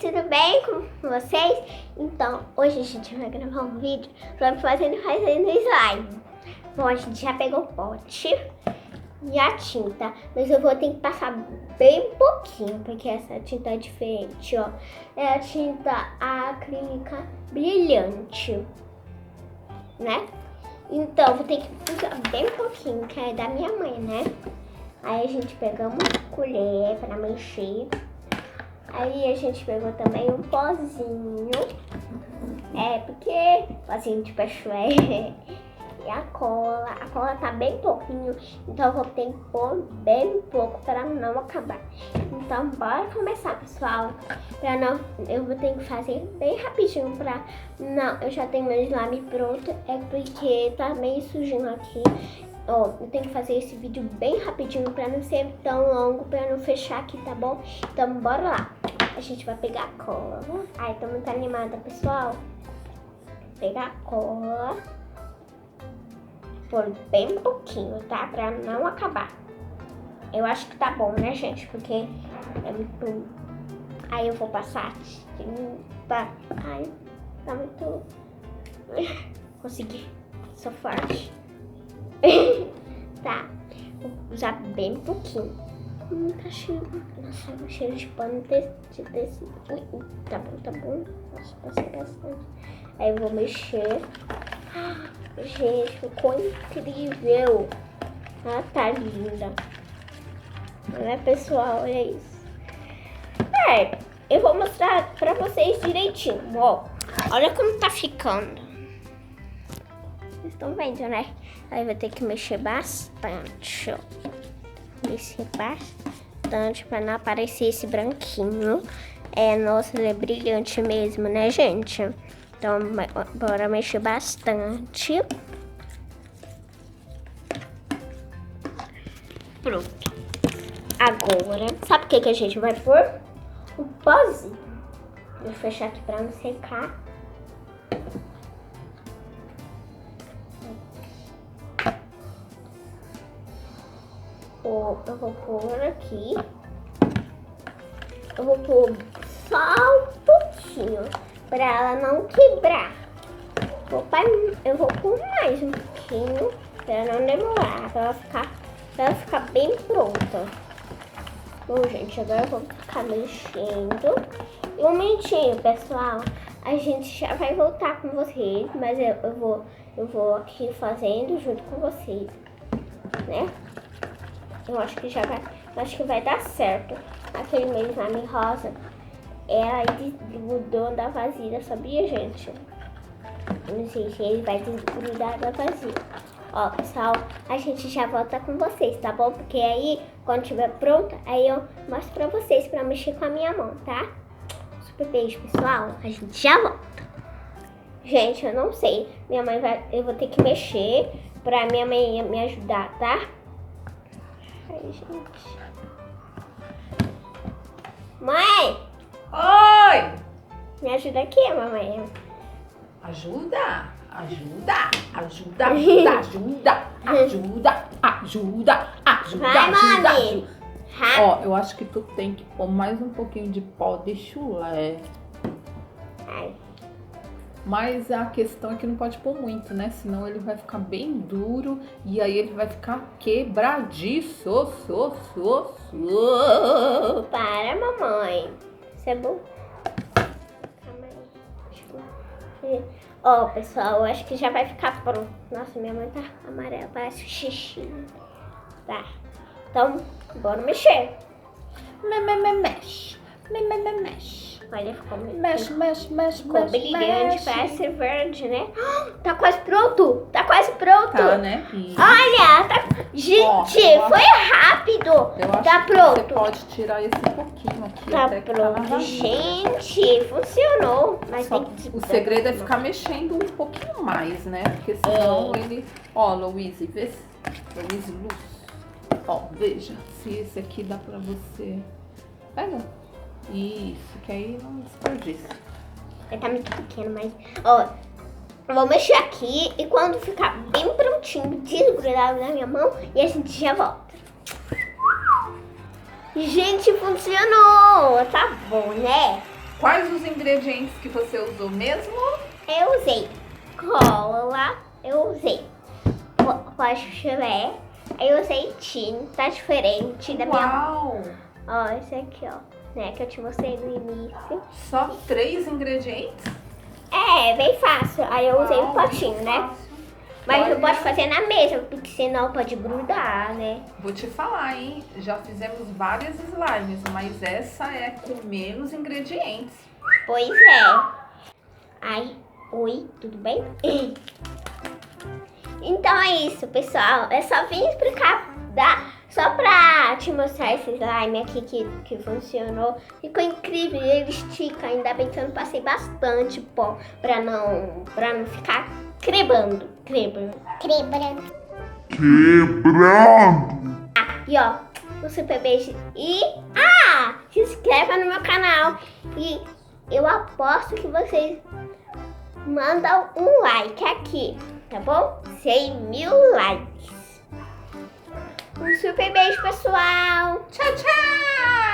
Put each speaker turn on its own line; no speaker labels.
tudo bem com vocês? Então, hoje a gente vai gravar um vídeo sobre fazendo slime. Bom, a gente já pegou o pote e a tinta, mas eu vou ter que passar bem pouquinho, porque essa tinta é diferente, ó. É a tinta acrílica brilhante, né? Então, vou ter que usar bem pouquinho, que é da minha mãe, né? Aí a gente pegou uma colher para mexer. Aí a gente pegou também um pozinho. Porque pozinho de pachué. E a cola. A cola tá bem pouquinho, então eu vou ter que pôr bem pouco para não acabar. Então bora começar, pessoal. Eu vou ter que fazer bem rapidinho pra... Não, eu já tenho meu slime pronto. É porque tá meio sujinho aqui. Ó, eu tenho que fazer esse vídeo bem rapidinho pra não ser tão longo, pra não fechar aqui, tá bom? Então bora lá. A gente vai pegar a cola. Ai, tô muito animada, pessoal. Pegar a cola. Pôr bem pouquinho, tá? Pra não acabar. Eu acho que tá bom, né, gente? Porque é muito... Aí eu vou passar tinta. Ai, tá muito... Consegui. Sou forte. Tá. Vou usar bem pouquinho. Tá cheio. Nossa, um cheiro de pano de tecido. Tá bom, tá bom. Nossa, passei bastante. Aí eu vou mexer. Gente, ficou incrível. Ela tá linda. Né, pessoal? Olha isso. Eu vou mostrar pra vocês direitinho. Ó, olha como tá ficando. Vocês estão vendo, né? Aí vai ter que mexer bastante, ó. Mexer bastante pra não aparecer esse branquinho. Nossa, ele é brilhante mesmo, né, gente? Então, bora mexer bastante. Pronto. Agora, sabe o que a gente vai pôr? O pozinho. Vou fechar aqui pra não secar. Eu vou pôr aqui. Eu vou pôr só um pouquinho pra ela não quebrar. Eu vou pôr mais um pouquinho pra não demorar, pra ela ficar bem pronta. Bom, gente, agora eu vou ficar mexendo. E um minutinho, pessoal. A gente já vai voltar com vocês, mas eu vou aqui fazendo junto com vocês, né? Eu acho que vai dar certo. Aquele meu slime rosa, ela desgrudou da vasilha, sabia, gente? Eu não sei se ele vai desgrudar da vasilha. Ó, pessoal, a gente já volta com vocês, tá bom? Porque aí, quando estiver pronto, aí eu mostro pra vocês, pra mexer com a minha mão, tá? Super beijo, pessoal. A gente já volta. Gente, eu não sei. Eu vou ter que mexer pra minha mãe me ajudar, tá? Ai, gente. Mãe!
Oi!
Me ajuda aqui, mamãe.
Ajuda, ajuda, ajuda, ajuda, ajuda, ajuda, ajuda, ajuda,
Vai,
ajuda,
mami.
ajuda. Ó, eu acho que tu tem que pôr mais um pouquinho de pó de chulé.
Ai.
Mas a questão é que não pode pôr muito, né? Senão ele vai ficar bem duro e aí ele vai ficar quebradiço.
Para, mamãe. Isso é bom. Calma aí. Ó, pessoal, eu acho que já vai ficar pronto. Nossa, minha mãe tá amarela, parece xixi. Tá. Então, bora mexer.
Mexe.
Olha, ficou
Mexe.
ficou brilhante, parece verde, né? Tá quase pronto. Tá quase pronto.
Tá, né?
Olha, tá... Gente, foi rápido.
Eu acho
Tá
que
pronto.
você pode tirar esse pouquinho aqui.
Tá
até que tá na
pronto.
vasilha.
Gente, funcionou. Mas
Só
tem que...
o segredo é ficar mexendo um pouquinho mais, né? Porque senão ele... Ó, Louise, vê se... Louise Luz. Ó, veja se esse aqui dá pra você... Pega. Isso, que aí não desperdiça.
Ele tá muito pequeno, mas... Ó, eu vou mexer aqui e quando ficar bem prontinho, desgrudado na minha mão, e a gente já volta. Gente, funcionou! Tá bom, né?
Quais os ingredientes que você usou mesmo?
Eu usei cola, eu usei pó chulé, eu usei tinta diferente da minha.
Uau!
Ó, esse aqui, ó, né, que eu te mostrei no início.
Só 3 ingredientes?
É, bem fácil. Aí eu usei
Uau,
um potinho,
muito
né?
fácil.
Mas eu
Olha.
posso fazer na mesa, porque senão pode grudar, né?
Vou te falar, hein? Já fizemos várias slimes, mas essa é com menos ingredientes.
Pois é. Ai, oi, tudo bem? Então é isso, pessoal. Eu só vim explicar, só pra te mostrar esse slime aqui que funcionou. Ficou incrível, ele estica. Ainda bem que eu não passei bastante pó pra não ficar crebando. E ó, um super beijo. E se inscreva no meu canal. E eu aposto que vocês mandam um like aqui, tá bom? 100.000 likes. Um super beijo, pessoal.
Tchau, tchau!